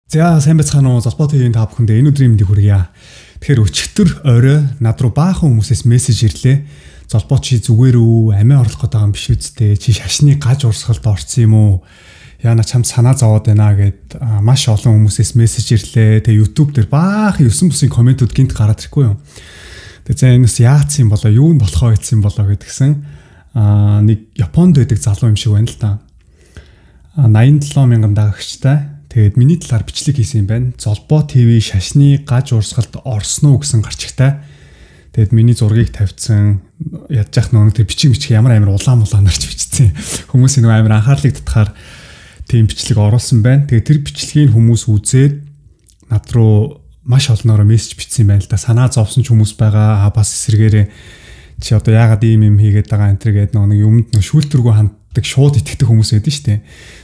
За сайн байцгаана уу Золбоо TV-ийн та бүхэндээ энэ өдрийн мэндийг хүргье. Тэгэхээр өчигдөр орой над руу баахан хүмүүсээс мессеж ирлээ. Золбоо чи зүгээр үү? Амиа орлох гэдэг юм биш үсттэй. Чи шашны гаж урсгалд орсон юм уу? Яна чамд санаа зовоод байна гэд маш олон хүмүүсээс мессеж ирлээ. Тэгээ YouTube дээр баахан 9 бусын комментүүд гинт гараад ирэхгүй юу? Тэгээ за энэс яац юм болоо, юу нь болохоо гэсэн юм болоо гэдгсэн. Нэг Японд байдаг залуу юм шиг байна л та. 87 мянган дагагчтай. Тэгээд миний талаар бичлэг хийсэн юм байна. Золбоо TV шашны гаж урсгалд орсон уу гэсэн гарчигтай. Тэгээд миний зургийг тавьсан ядж ах нөө тэр бичиг ямар амар улаан нарч бичсэн. Хүмүүсийн нөө амар анхаарлыг татахаар тийм бичлэг оруулсан байна. Тэгээд тэр бичлэгийг хүмүүс үзээд над руу маш олноороо мессеж бичсэн байна л да. Санаа зовсон ч хүмүүс байгаа. Бас эсэргээрээ чи одоо яагаад ийм хийгээд байгаа энэ төр гээд нэг юмд шүүлтэргүй ханддаг шууд итгэдэг хүмүүс байдаг шүү дээ.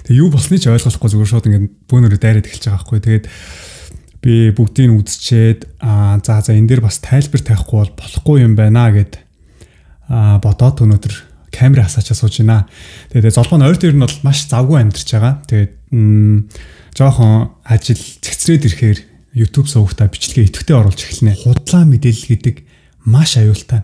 Тэгээ юу болсныг ч ойлгохгүй зүгээр шууд ингээд бөөнөрөө дайраад эхэлж байгаа байхгүй. Тэгээд би бүгдийг нь үзчихэд за энэ дээр бас тайлбар тавихгүй бол болохгүй юм байна гэд бодоод өнөөдөр камер хасаачаа сууж байна. Тэгээд золбоо нь ойр дээр нь бол маш завгүй амьдарч байгаа. Тэгээд жоохон ажил цэгцрээд ирэхээр YouTube сувгатаа бичлэгээ идэвхтэй оруулж эхэлнэ. Худлаа мэдээлэл гэдэг маш аюултай.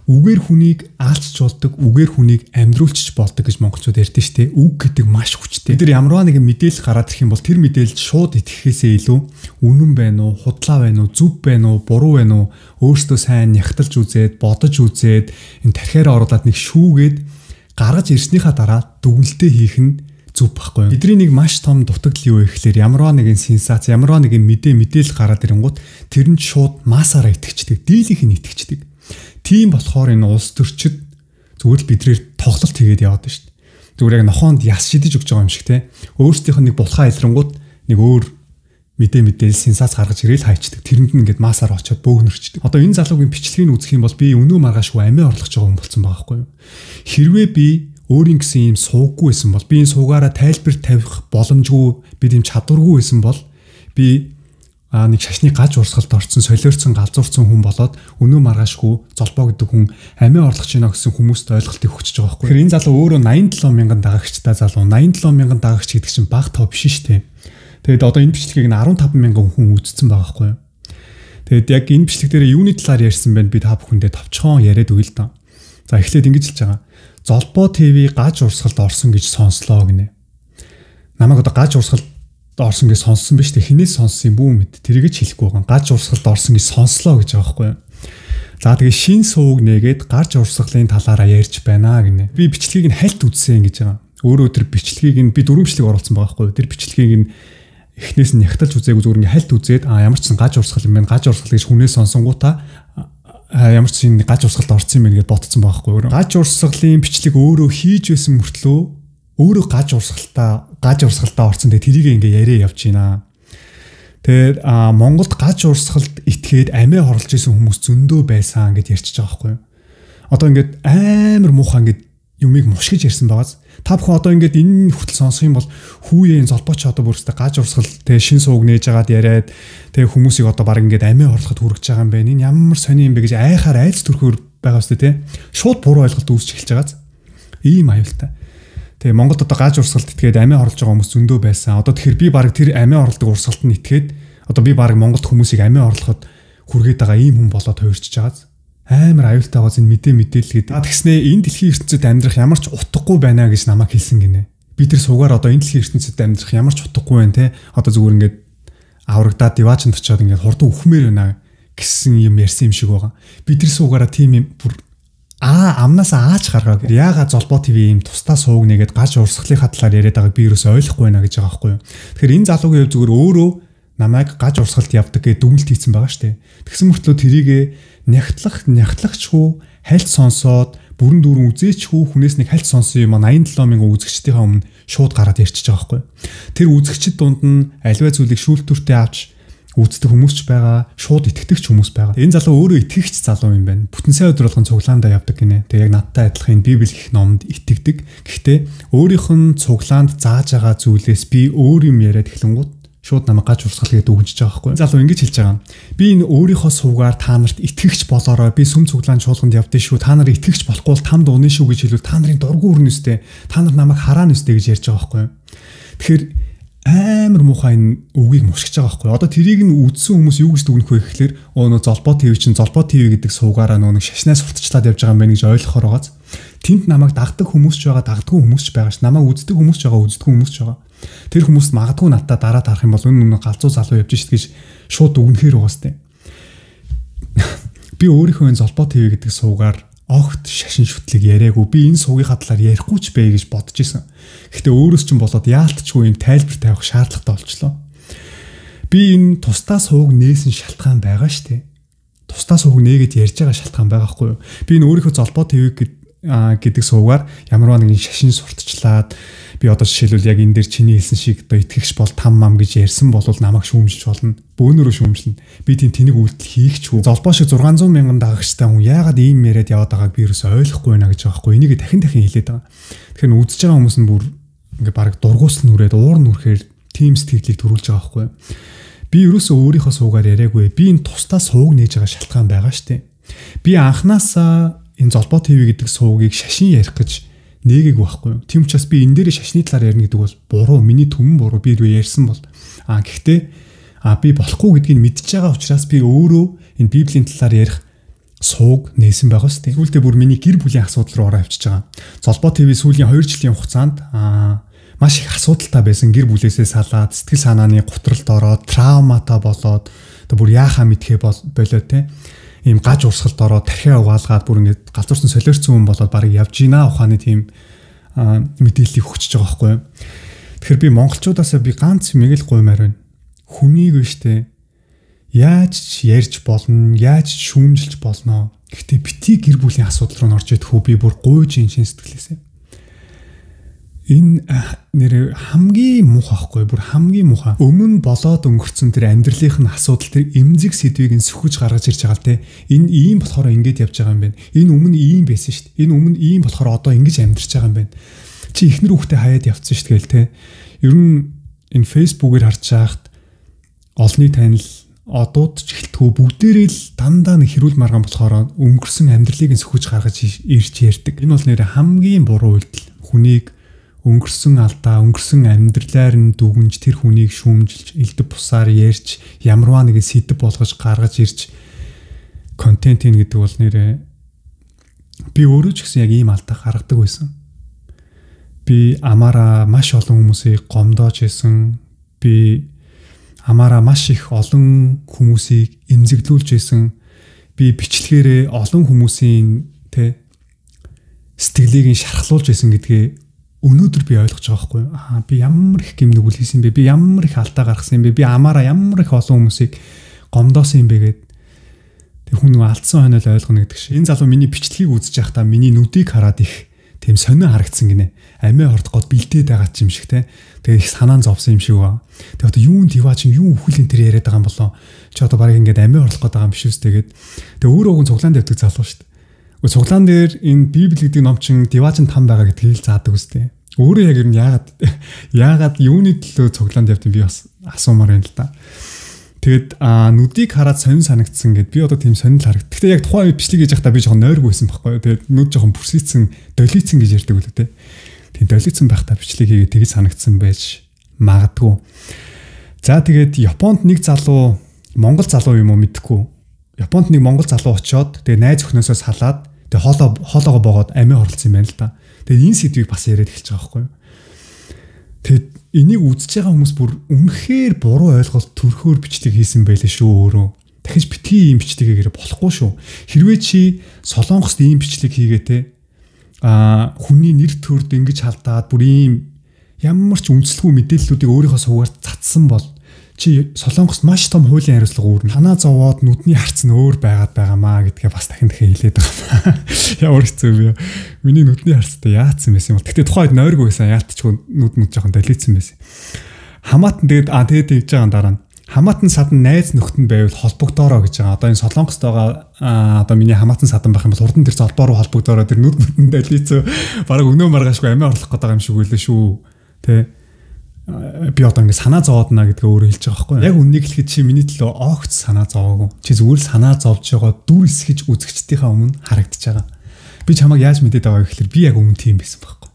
Үгээр хүнийг аалцж болдог, үгээр хүнийг амьдруулчих болдог гэж монголчууд ярьдэн штэ. Үг гэдэг маш хүчтэй. Бид нар ямарваа нэгэн мэдээлэл гараад ирэх юм бол тэр мэдээлэлд шууд итгэхээсээ илүү үнэн байна уу, худлаа байна уу, зөв байна уу, буруу байна уу, өөртөө сайн нягтлж үзээд, бодож үзээд энэ тархиараа оруулаад нэг шүүгээд гаргаж ирснийхаа дараа дүгнэлтээ хийх нь зөв байхгүй юу? Бидний нэг маш том дутагдал юу вэ гэхээр ямарваа нэгэн сенсац, ямарваа нэгэн мэдээлэл гараад ирэнгүүт тэр нь шууд массаараа итгэждэг, дийлийнх нь итгэждэг. Тийм болохоор энэ улс төрчид зүгээр л бидрээр тоглолт хийгээд яваад байна шүү дээ. Зүгээр яг нохоонд яс шидэж өгч байгаа юм шиг те. Өөрсдийнх нь нэг булхаа илрэнгууд нэг өөр мэдээлэл сенсац гаргаж ирээл хайчдаг. Тэрэнд нь ингээд маасаар очиод бөөгнөрчдөг. Одоо энэ залуугийн бичлэгийг үзэх юм бол би өнөө маргаашгүй амиа орлох байгаа юм болсон байгаа байхгүй юу? Хэрвээ би өөрийн гэсэн юм сууггүй байсан бол би энэ суугаараа тайлбар тавих боломжгүй, би тийм чадваргүй байсан бол би нэг шашны гаж урсгалд орсон, солиорцсон, галзуурсан хүн болоод өнөө маргаашгүй золбоо гэдэг хүн амиа орлох гэж байна гэсэн хүмүүст ойлголтыг өгч байгаа байхгүй. Тэгэхээр энэ залуу өөрөө 87 мянган дагагчтай залуу. 87 мянган дагагч гэдэг чинь бага тоо биш шүү дээ. Тэгээд одоо энэ бичлэгийг 15 мянган хүн үзсэн байгаа байхгүй. Тэгээд яг энэ бичлэг дээр юуны талаар ярьсан бэ би та бүхэндээ товчхон яриад өгье л доо. За эхлээд ингэж хэлж байгаа. Золбоо TV гаж урсгалд орсон гэж сонслоо гинэ. Намайг одоо гаж урсгалд орсон гэж сонссон биз дээ. Хинээс сонссон юм бүү мэд. Тэрийг ч хэлэхгүй байгаа. Гаж урсгалд орсон гэж сонслоо гэж байгаа байхгүй юу? За тэгээ шин сууг нээгээд гаж урсгалын талаараа ярьж байна гинэ. Би бичлэгийг нь хальт үзсэн гэж байгаа. Өөрөө тэр бичлэгийг нь би 4 бичлэг оруулсан байгаа байхгүй юу? Тэр бичлэгийг нь эхнээс нь нягталж үзээгүй зүгээр ингээ хальт үзээд ямар ч сан гаж урсгал юм байна. Гаж урсгал гэж хүнээс сонсонгуудаа ямар ч энэ гаж урсгалд орсон юм байна гэж бодсон байгаа байхгүй юу? Гаж урсгалын бичлэг өөрөө хийж байсан мөртлөө өөрөө гаж урсгалтаа орсон. Тэгээ тэрийг ингээ яриа явж байна. Тэгээд Монголд гаж урсгалд итгээд амиа хорлож исэн хүмүүс зөндөө байсан гэд ярьчихж байгаа байхгүй юу? Одоо ингээд амар муухай ингээд юмыг мушгиж ярьсан байгаас та бүхэн одоо ингээд энэ хүртэл сонсох юм бол хүүе энэ золбооч одоо бүрстэй гаж урсгал тэгээ шин сууг нээж агаад яриад тэгээ хүмүүсийг одоо баг ингээд амиа хорлоход хүргэж байгаа юм байна. Энэ ямар сони юм бэ гэж айхаар айц төрхөөр байгаа үстэй те. Шууд буруу ойлголт үүсч эхэлж байгааз. Ийм аюултай. Тэгээ Монголд одоо гаж урсгалд итгээд амиа орлож байгаа хүмүүс зөндөө байсан. Одоо тэгэхээр би баг тэр амиа орлдог урсгалд нь итгээд одоо би баг Монголд хүмүүсийг амиа орлоход хүргээд байгаа ийм хүн болоод хувирчж байгааз. Амар аюултайгаас энэ мэдээлэл гэдэг. Тэгснээ энэ дэлхийн ертөнцид амьдрах ямар ч утгагүй байна гэж намайг хэлсэн гинэ. Би тэр суугаар одоо энэ дэлхийн ертөнцид амьдрах ямар ч утгагүй байна те. Одоо зүгээр ингээд аврагдаад диваачнд очиод ингээд хурдан үхмээр байна гэсэн юм ярьсан юм шиг байгаа. Би тэр суугаараа тийм юм бүр амнасаа аач гаргаа. Яагаад Золбоо TV ийм тусдаа сууг нэгээд гаж урсгалынхаа талаар яриад байгааг би ерөөсөй ойлгохгүй байна гэж байгаа байхгүй юу. Тэгэхээр энэ залуугийн хувьд зүгээр өөрөө намайг гаж урсгалд явдаг гэж дүгнэлт хийсэн байгаа шүү дээ. Тэгсэн мөртлөө тэрийгэ нягтлагчгүй хальт сонсоод бүрэн дүүрэн үзээчгүй хүнээс нэг хальт сонсон юм 87 мянган үзэгчдийнхаа өмнө шууд гараад ярьчихж байгаа байхгүй юу. Тэр үзэгчд дунд нь аливаа зүйлийг шүүлтүртэй авч үздэг хүмүүс ч байгаа, шууд итгэдэгч хүмүүс байгаа. Энэ залуу өөрөө итгэгч залуу юм байна. Бүтэн сая өдөр болгон цуглаандаа явдаг гинэ. Тэгээ яг надтай адилхан Библи гэх номонд итгэдэг. Гэхдээ өөрийнх нь цуглаанд зааж байгаа зүйлээс би өөр юм яриад эхлэнгүүт шууд намайг гаж урсгал гэдэг үгнэж байгаа байхгүй. Залуу ингэж хэлж байгаа. Би энэ өөрийнхөө суугаар та нарт итгэгч болоорой. Би сүм цуглаан чуулганд явдээ шүү. Та нар итгэгч болохгүй бол тамд унаа шүү гэж хэлвэл та нарын дургүй өрнөстэй. Та нар намайг хараана өстэй гэж ярьж байгаа байхгүй. Тэгэхээр амар муухай энэ үгийг мушгиж байгаа байхгүй. Одоо тэрийг нь үзсэн хүмүүс юу гэж дүгнэх вэ гэхэлэр нөө золбоо ТV чинь золбоо ТV гэдэг суугаараа нэг шашнаас сурталчлаад явж байгаа юм байна гэж ойлгохоор байгааз. Тэнд намайг дагдаг хүмүүс ч байгаа, дагддаг хүмүүс ч байгаа ш. Намайг үздэг хүмүүс ч байгаа, үздэг хүмүүс ч байгаа. Тэр хүмүүс магадгүй надад дараа тарах юм бол үнэн галзуу залуу явж шít гэж шууд дүгнэхээр байгаа сте. Би өөрийнхөө энэ золбоо ТV гэдэг суугаар огт шашин шүтлэг яриаггүй. Би энэ суугийнхаа талаар ярихгүй ч бэ гэж бодож исэн. Гэхдээ өөрөөс ч болоод яалтчгүй юм тайлбар тавих шаардлагатай болчлоо. Би энэ тусдаа сууг нээсэн шалтгаан байгаа штэ. Тусдаа сууг нээгээд ярьж байгаа шалтгаан байгаа хгүй юу? Би энэ өөрийнхөө золбоо ТV гэдэг суугаар ямарваа нэгэн шашин сурталчлаад би одоо жишээлбэл яг энэ дээр чиний хэлсэн шиг одоо итгэгч бол там мам гэж ярьсан бол намайг шүүмжилж болно. Бөөнөрөө шүүмжлэн. Би тийм үйлдэл хийхчгүй. Золбоо шиг 600 мянган дагагчтай хүн яагаад ийм яриад яваад байгааг би ерөөсөй ойлгохгүй байна гэж байгаа хгүй. Энийг дахин хэлээд байгаа. Тэгэхээр үзэж байгаа хүмүүс нь бүр ингээ баг дургуус нүрээд уур нүрхээр тим сэтгэлийг төрүүлж байгаа хгүй. Би ерөөсөө өөрийнхөө суугаар яриаггүй. Би энэ тусдаа сууг нээж байгаа шалтгаан байгаа штэ. Би анханасаа энэ золбоо ТV гэдэг суугийг шашин ярих гэж нээгээгүй байхгүй юу. Тийм учраас би энэ дээр шашны талаар ярина гэдэг бол буруу. Миний түмэн буруу. Би ярьсан бол гэхдээ би болохгүй гэдгийг мэдж байгаа учраас би өөрөө энэ Библийн талаар ярих сууг нээсэн байгаа шүү дээ. Сүүлдээ бүр миний гэр бүлийн асуудал руу ороо авчиж байгаа. Золбоо ТV сүүлийн 2 жилийн хугацаанд маш их асуудалтай байсан. Гэр бүлээсээ салаад, сэтгэл санааны гутралд ороод, травматай болоод бүр яахаа мэдхээ болоо те. Ийм гаж урсгалд ороод тархиа угаалгаад бүр ингээд галзуурсан солиорцсон хүн болоод баг явж гинэ ухааны тийм мэдээллийг өгч байгаа байхгүй юу. Тэгэхээр би монголчуудаасаа би ганц юм л гуймаар байна. Хүнийг өштэй яаж ярьж болно, яаж шүүмжилж болно. Гэхдээ бити гэр бүлийн асуудал руу орж идэх үү би бүр гуйж ин шин сэтгэлээсээ. Энэ нэр хамгийн муухай ахгүй бүр хамгийн муухай. Өмнө болоод өнгөрцөн тэр амьдралынх нь асуудал тэр эмзэг сэдвийг нь сөхөж гаргаж ирж байгаа л те. Энэ ийм болохоор ингэж явж байгаа юм байна. Энэ өмнө ийм байсан шүү дээ. Энэ өмнө ийм болохоор одоо ингэж амьдарч байгаа юм байна. Чи ихнэр хүүхдээ хаяад явцсан шүү дээ те. Ер нь энэ фэйсбүүкээр харж байхад олонний танил одууд ч гэлтгүү бүгдээрээ л дандаа нэг хэрүүл маргаан болохоор өнгөрсөн амьдралыг нь сөхөж гаргаж ирж ярьдаг. Энэ бол нэр хамгийн буруу үйлдэл. Хүнийг өнгөрсөн алдаа, өнгөрсөн амьдралаар нь дүгнж тэр хүнийг шүүмжилж, элдв бусаар ярьж, ямарваа нэгэн сэдв болгож гаргаж ирж контент ин гэдэг бол нэрээ би өөрөө ч гэсэн яг ийм алдаа гаргадаг байсан. Би амаараа маш олон хүмүүсийг гомдоож байсан. Би амаараа маш их олон хүмүүсийг эмзэглүүлж байсан. Би бичлэгээрээ олон хүмүүсийн сэтгэлийг нь шархлуулж байсан гэдгээ өнөөдөр би ойлгож байгаа байхгүй юу? Би ямар их гим нүгэл хийсэн бэ? Би ямар их алдаа гаргасан юм бэ? Би амаараа ямар их олон хүмүүсийг гомдоосон юм бэ гэд тэг хүн нөгөө алдсан хойноо л ойлгоно гэдэг шиг. Энэ залуу миний бичлэгийг үзэж байхдаа миний нүдийг хараад их тийм сонио харагдсан гинэ. Амиа хордгоод бэлдээд байгаа ч юм шиг те. Тэгээ их санаан зовсон юм шиг ба. Тэгээ одоо юун дива чи юу өхөл энэ төр яриад байгаа юм болоо. Чи одоо барыг ингээд амиа хордлох гээд байгаа юм биш үстэй гэд. Тэгээ өөрөө гон цуглаанд явдаг залуу шүү дээ. Цуглаан дээр энэ Библи гэдэг ном чин диваажин там байгаа гэдгийг заадаг үстэй. Өөрөө яг юм яагаад юуны төлөө цуглаанд явдсан би бас асуумаар байна л да. Тэгэд нүдийг хараад сонин санагдсан гэд би одоо тийм сонин харагд. Гэхдээ яг тухайн бичлэг хийж байхдаа би жоохон нойргүйсэн байхгүй юу. Тэгээд нүд жоохон бүрсийцэн, долицэн гэж ярьдаг үлээ те. Тийм долицэн байхдаа бичлэг хийгээд тэгж санагдсан байж магадгүй. За тэгээд Японд нэг залуу, Монгол залуу юм уу мэдэхгүй. Японд нэг монгол залуу очиод тэгээ найз өхнөөсөө салаад тэгээ хоолоогоо боогоод амиа хорлцсон юм байна л да. Тэгээд энэ сэдвийг бас яриад эхэлж байгаа байхгүй юу. Тэгээд энийг үзэж байгаа хүмүүс бүр үнэхээр буруу ойлголт төрхөөр бичлэг хийсэн байлээ шүү өөрөө. Дахиж битгий ийм бичлэг хийгээрээ болохгүй шүү. Хэрвээ чи Солонгост ийм бичлэг хийгээ те хүний нэр төрд ингэж халдаад бүр ийм ямар ч үндэслэхгүй мэдээллүүдийг өөрийнхөө суугаар цацсан бол чи Солонгост маш том хуулийн хариуцлага үүрнэ. Танаа зовоод нүдний харц нь өөр байгаад байгаамаа гэдгээ бас дахин хэлээд байгаа. Ямар хэцүү вэ? Миний нүдний харцтай яатсан байсан юм бол. Гэтэ тухайд нойргүй байсан. Яалтчгүй нүд жоохон долицсан байсан. Хамаатан тэгээд тэгж байгаа дараа нь хамаатан садан найз нөхдөнд байвал холбогдоороо гэж байгаа. Одоо энэ Солонгост байгаа одоо миний хамаатан садан байх юм бол урдан тэр золбоо руу холбогдоороо тэр нүд нүдэнд долицоо бараг өнөө маргаашгүй амиа орлох гэдэг юм шиг үлээ шүү. Тэ би одоо ингэ санаа зовоодна гэдгээ өөрөө хэлж байгаа байхгүй. Яг үннийг хэлэхэд чи миний төлөө огт санаа зовоогүй. Чи зүгээр л санаа зовж байгаа дүр эсгэж үзэгчдийнхаа өмнө харагдаж байгаа. Би чамайг яаж мэдээд байгаа вэ гэхээр би яг өмнө тийм байсан байхгүй.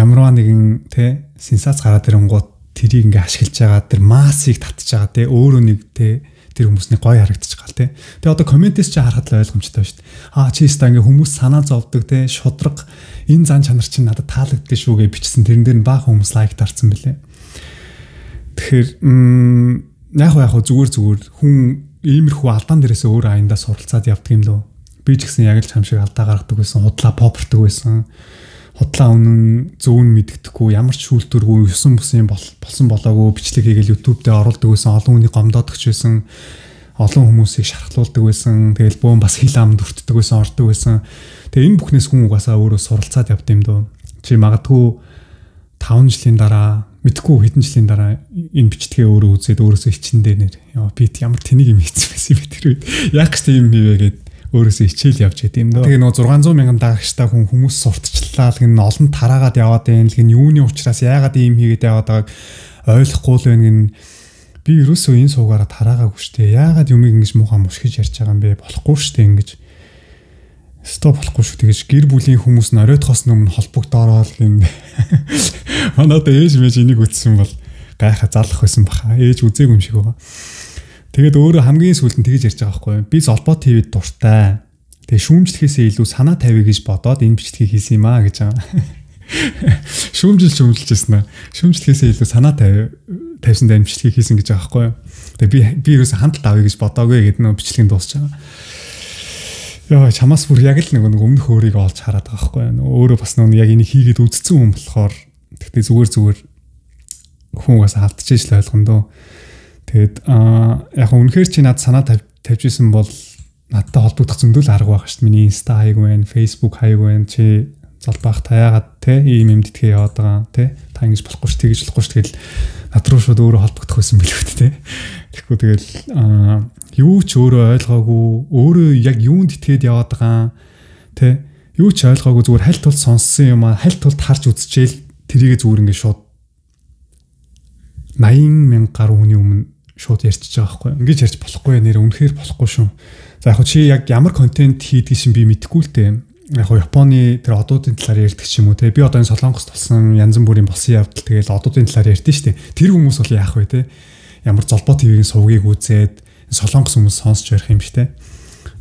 Ямарваа нэгэн сенсац гараад ирэнгууд тэрийг ингээ ашиглаж байгаа тэр массыг татж байгаа те өөрөө нэг те тэр хүмүүсний гоё харагдчих гал те. Тэгээ одоо комментээс чи харахад л ойлгомжтой шүү дээ. Чи ста ингээ хүмүүс санаа зовдөг те шудраг энэ зан чанар чинь надад таалагддаг шүү гэж бичсэн. Тэрэн дээр нь баахан хүмүүс лайк дарсан бэлээ. Тэгэхээр яг зүгээр хүн иймэрхүү алдаан дээрээс өөр аяндаа суралцаад явдаг юм лөө. Би ч гэсэн яг л чам шиг алдаа гаргадаг байсан, худлаа попордог байсан. Худлаа үнэн зүүн мэддэхгүй, ямар ч шүүлтүргүй, юусан бусын болсон болоогүй бичлэг хийгээл YouTube дээр оруулдаг байсан, олон хүнийг гомдоодогч байсан, олон хүмүүсийг шархлуулдаг байсан. Тэгэл бөөн бас хил амд өртдөг байсан, ордог байсан. Тэгээ энэ бүхнээс хүн угаасаа өөрөө суралцаад явд юм дөө. Чи магадгүй 5 жилийн дараа, мэдхгүй хэдэн жилийн дараа энэ бичлэгээ өөрөө үзээд өөрөөсөө хичэндээ нэр. Би ямар тэнийг юм хийсэн байсан би тэр үед. Яг ч тийм хийвэ гээд өөрөөсөө хичээл явж байт юм дөө. Тэгээ нөгөө 600 мянган даагчтай хүмүүс сурталчлаа л гэн олон тараагаад яваад байна л гэн юуны учраас яагаад ийм хийгээд яваад байгааг ойлгохгүй л байна гэн би ерөөсөө энэ суугаараа тараагаагүй штэ. Яагаад юмыг ингэж муухай мушгиж ярьж байгаа юм бэ? Болохгүй штэ ингэж. Стоп болохгүй шүү. Тэгэж гэр бүлийн хүмүүс нь оройтхоос өмнө холбогдоороо л гэн. Манайд ээж мэж энийг үзсэн бол гайхаа залах байсан баха. Ээж үзээгүй юм шиг байгаа. Тэгээд өөрөө хамгийн сүүлд нь тэгж ярьж байгаа байхгүй юу? Би Золбоо ТV-д дуртай. Тэгээ шүүмжлэхээсээ илүү санаа тавья гэж бодоод энэ бичлэгийг хийсэн юм аа гэж байгаа. Шүүмжилжсэн аа. Шүүмжлэхээсээ илүү санаа тавьсан даа бичлэгийг хийсэн гэж байгаа байхгүй юу? Тэгээ би ерөөсө хандлт авъя гэж бодоагүй гэдэг нөө бичлэгийн дуусч байгаа. Яа чамаас бүр яг л нэг өмнөх өөрийгөө олж хараад байгаа байхгүй юу? Өөрөө бас нэг яг энийг хийгээд үзсэн хүн болохоор тэгтээ зүгээр хүн угаасаа алдчихж л ойлгондоо. Тэгээд яг үнэхээр чи над санаа тавьж исэн бол надтай холбогдох зөндөл арга байгаа шүү дээ. Миний Insta хайг байна, Facebook хайг байна. Чи залбаах таяагаад те ийм юм дитгээ яваад байгаа те. Та ингэж болохгүй ш, тэгэж болохгүй ш. Тэгэл над руу шууд өөрөө холбогдох байсан билүү те. Тэгэхгүй тэгэл юу ч өөрөө ойлгоогүй, өөрөө яг юунд итгээд яваад байгаа те. Юу ч ойлгоогүй зүгээр хальт тул сонссон юм аа, хальт тул харж үзчихээл тэрийгэ зүгээр ингэ шууд 80,000 гаруй хүний өмнө шууд ярьчихж байгаа байхгүй. Ингэж ярьж болохгүй нэр үнэхээр болохгүй шүү. За яг чи яг ямар контент хийдэг шин би мэдэхгүй л дээ. Яг Японы тэр одуудын талаар ярьдаг ч юм уу те. Би одоо энэ Солонгост болсон янз бүрийн болсон явдал тэгэл одуудын талаар ярьдэн штэ. Тэр хүмүүс бол яах вэ те. Ямар Золбоо ТV-ийн сувгийг үзээд Солонгос хүмүүс сонсч ярих юм биш те.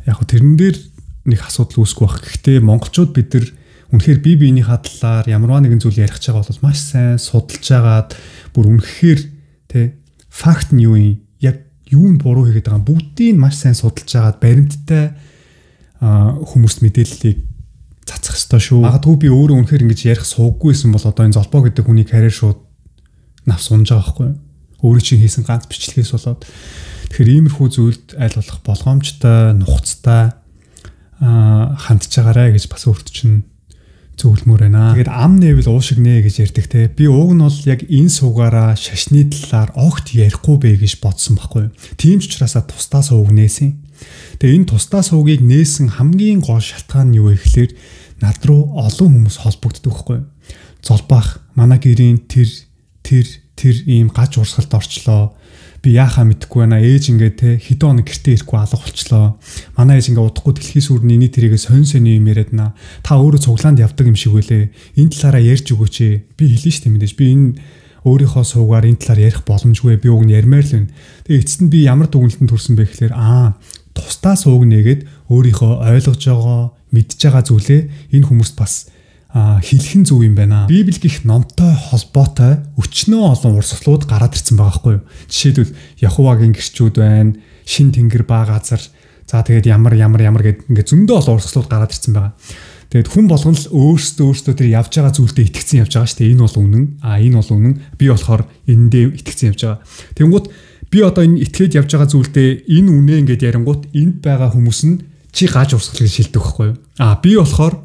Яг тэрэн дээр нэг асуудал үүсэхгүй байх. Гэхдээ монголчууд бид нар үнэхээр бие биенийхээ талаар ямарваа нэгэн зүйл ярих гэж байгаа бол маш сайн судалж агаад бүр үнэхээр те факт нь юу юм, яг юу нь буруу хийгээд байгаа бүгдийг маш сайн судалж агаад баримттай хүмүүст мэдээллийг цацах ёстой шүү. Магадгүй би өөрөө үнэхээр ингэж ярих сууггүйсэн бол одоо энэ Золбоо гэдэг хүний карьер шууд навс унж байгаа байхгүй юу? Өөрөө чинь хийсэн ганц бичлэгээс болоод тэгэхээр иймэрхүү зүйлд аль болох болгоомжтой, нухацтай хандж байгаарэ гэж бас өөрт чинь зөвлөмөр байна. Тэгээд ам нэвэл уушиг нэ гэж ярьдаг те. Би уг нь бол яг энэ суугаараа шашны талаар огт ярихгүй бэ гэж бодсон байхгүй юу. Тийм ч учраас тусдаа сууг нээсэн. Тэгээ энэ тусдаа суугийг нээсэн хамгийн гол шалтгаан нь юу вэ гэхээр над руу олон хүмүүс холбогддог байхгүй юу. Золбаах манай гэрийн тэр ийм гаж урсгалд орчлоо. Би яахаа мэдэхгүй байна. Ээж ингээ те хэдэн хоног гэртээ ирэхгүй алга болчлоо. Манай ээж ингээ удахгүй дэлхий сүрний эний тэрийгээ сонь юм яриад наа. Та өөрөө цуглаанд явдаг юм шиг үлээ. Энэ талаараа ярьж өгөөч. Би хэлнэ ш тийм мэдээж. Би энэ өөрийнхөө суугаар энэ талаар ярих боломжгүй. Би уг нь ярмаар л байна. Тэгээ эцэст нь би ямар дүгнэлтэнд хүрсэн бэ гэхээр тусдаа сууг нэгээд өөрийнхөө ойлгож байгаа, мэдж байгаа зүйлээ энэ хүмүүст бас хэлхэн зөв юм байна. Библи гэх номтой холбоотой өчнөө олон урсгалууд гараад ирсэн байгаа байхгүй юу? Жишээлбэл Яховагийн гэрчүүд байна, шин тэнгэр ба газар. За тэгээд ямар гэдэг ингээд зөндөө олон урсгалууд гараад ирсэн байгаа. Тэгээд хүн болгон л өөрсдөө тэр явж байгаа зүйлдээ итгэцэн явж байгаа шүү дээ. Энэ бол үнэн. Энэ бол үнэн. Би болохоор энэндээ итгэцэн явж байгаа. Тэнгуут би одоо энэ итгээд явж байгаа зүйлдээ энэ үнэ ингээд ярингуут энд байгаа хүмүүс нь чи гаж урсгал гэж шилдэг байхгүй юу? Би болохоор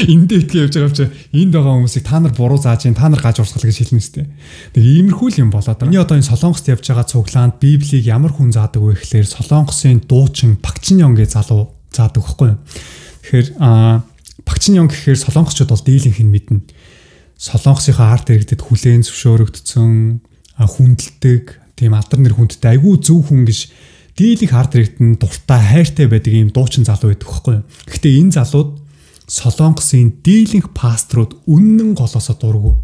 энд итгээ явж байгаа юм чи энд байгаа хүмүүсийг та нар буруу зааж ин та нар гаж урсгал гэж хэлнэ үстэй. Нэг иймэрхүү л юм болоод байгаа. Миний одоо энэ Солонгост явж байгаа цуглаанд Библийг ямар хүн заадаг вэ гэхээр Солонгосын дуучин Пакчинён гэж залуу заадаг байхгүй юу. Тэгэхээр Пакчинён гэхээр солонгосчууд бол дийлэнх нь мэднэ. Солонгосынхаа арт иргэдэд хүлээн зөвшөөрөгдсөн хүндэлдэг тийм алдар нэр хүндтэй айгүй зөв хүн гэж дийлэнх арт иргэдэд дуртай хайртай байдаг ийм дуучин залуу байдаг байхгүй юу. Гэхдээ энэ залууд Солонгосын дийлэнх пасторууд үнэн голоосоо дургу.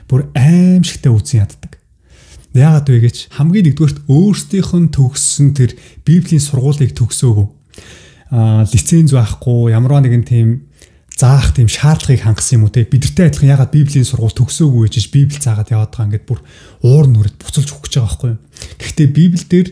Бүр аимшигтай үзэн яддаг. Яагаад вэ гэж хамгийн нэгдүгээрт өөрсдийнх нь төгссөн тэр Библийн сургуулийг төгсөөгүй. Лиценз байхгүй, ямарваа нэгэн тийм заах тийм шаардлагыг хангасан юм уу те. Бидэртэй адилхан яагаад Библийн сургууль төгсөөгүй гэж Библи заагаад яваад байгаа ингээд бүр уур нүрээд буцалж өгөх гэж байгаа байхгүй юу. Гэхдээ Библиэлд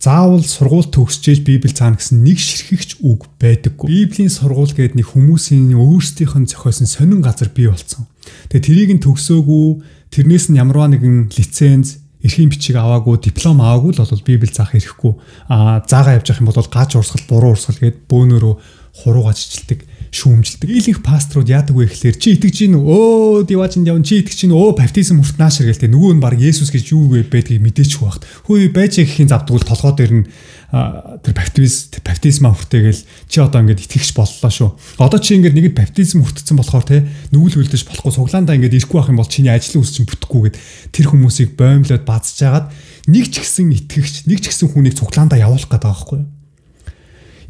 заавал сургууль төгсчээж Библи цаана гэсэн нэг ширхэгч үг байдаггүй. Библийн сургууль гэдэг нэг хүмүүсийн өөрсдийнх нь зохиосон сонин газар бий болсон. Тэгээ тэрийг нь төгсөөгүй, тэрнээс нь ямарваа нэгэн лиценз, эрхийн бичиг аваагүй, диплом аваагүй л бол Библи заах хэрэггүй. Заагаа явж явах юм бол гаж урсгал, буруу урсгал гээд бөөнөрөө хуруугаж ичилдэг, шүүмжилдэг. Ийлийнх пасторууд яадаг вэ гэхлээр чи итгэж гин өө диважинд явна, чи итгэж гин өө баптизм хүрт наашир гэлтэй. Нөгөө нь баг Есүс гэж юу вэ байдгийг мэдээчихгүй багт. Хөөе байж гэхийн завдгуул толгой дээр нь тэр баптизма хүртээгээл чи одоо ингээд итгэгч боллоо шүү. Одоо чи ингээд нэгэд баптизм хүртсэн болохоор те нүгэл үлдэж болохгүй цуглаандаа ингээд ирэхгүй байх юм бол чиний ажлын үс чинь бүтэхгүй гэд тэр хүмүүсийг боомлоод базж жагаад нэг ч гэсэн итгэгч, нэг ч гэсэн хүнийг цуглаандаа явуулах гэдэг байгаа байхгүй юу?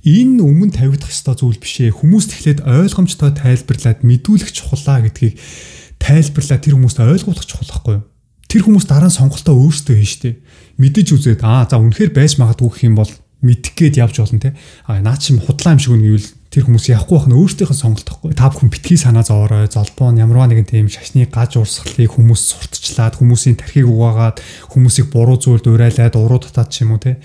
Энэ өмнө тавигдах ёстой зүйл биш ээ. Хүмүүст эхлээд ойлгомжтой тайлбарлаад мэдүүлэх чухлаа гэдгийг тайлбарлаад тэр хүмүүст ойлгуулах чухал байхгүй юу? Тэр хүмүүс дараа нь сонголтоо өөрсдөө хийн штэ. Мэдэж үзээд за үнэхээр байж магадгүй гэх юм бол мэдэх гээд явж болно те. Наа чи худлаа юм шиг үн гэвэл тэр хүмүүс явахгүй байх нь өөрсдийнх нь сонголт байхгүй. Та бүхэн битгий санаа зовоорой. Золбоон ямарваа нэгэн тийм шашны гаж урсгалыг хүмүүс сурталчлаад, хүмүүсийн тархийг угаагаад, хүмүүсийг буруу зүйлд урайлаад, уруу татаад ч юм уу те.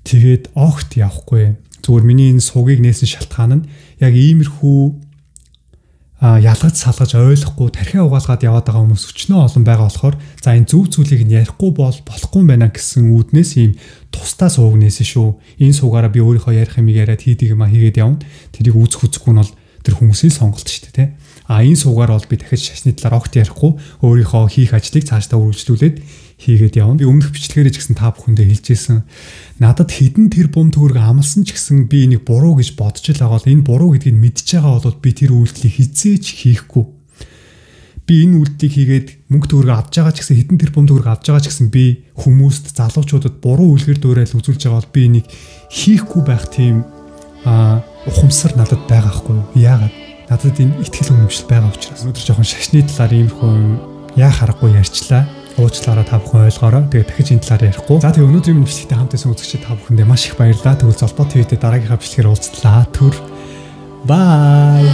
Тэгээд огт явахгүй. Зүгээр миний энэ сугийг нээсэн шалтгаан нь яг иймэрхүү ялгаж салгаж ойлгохгүй тархиа угаалгаад яваад байгаа хүмүүс өчнөө олон байгаа болохоор за энэ зөв зүйлийг нь ярихгүй болохгүй байна гэсэн үүднээс ийм тусдаа сууг нээсэн шүү. Энэ суугаараа би өөрийнхөө ярих юм яриад хийдэг юм хийгээд явна. Тэрийг үүсэх үзэхгүй нь бол тэр хүмүүсийн сонголт шүү дээ, тэ. Энэ суугаар бол би дахиж шашны талаар огт ярихгүй өөрийнхөө хийх ажлыг цаашдаа үргэлжлүүлээд хийгээд явна. Би өмнөх бичлэгээр ч гэсэн та бүхэндээ хэлжсэн. Надад хідэн тэр бум төгрөг амлсан ч гэсэн би энийг буруу гэж бодож л байгаа бол энэ буруу гэдгийг мэдж байгаа бол би тэр үйлдэлийг хизээч хийхгүй. Би энэ үйлдэлийг хийгээд мөнгө төгрөг авч байгаа ч гэсэн хідэн тэр бум төгрөг авч байгаа ч гэсэн би хүмүүст залуучуудад буруу үлгэр дуурайл үзүүлж байгаа бол би энийг хийхгүй байх тийм ухамсар надад байгаа хгүй юу? Яагаад? Надад энэ итгэл үнэмшил байгаа учраас. Өнөөдөр жоохон шашны талаар иймэрхүү яа харахгүй ярьчлаа. Уучлаарай та бүхэн ойлгоорой. Тэгээ дахиж энэ талаар ярихгүй. За тэгээ өнөөдрийн минь бичлэгтээ хамт байсан үзэгчид та бүхэндээ маш их баярлалаа. Тэгвэл Золбоо ТV-тэй дараагийнхаа бичлэгээр уулзлаа. Түр. Бай.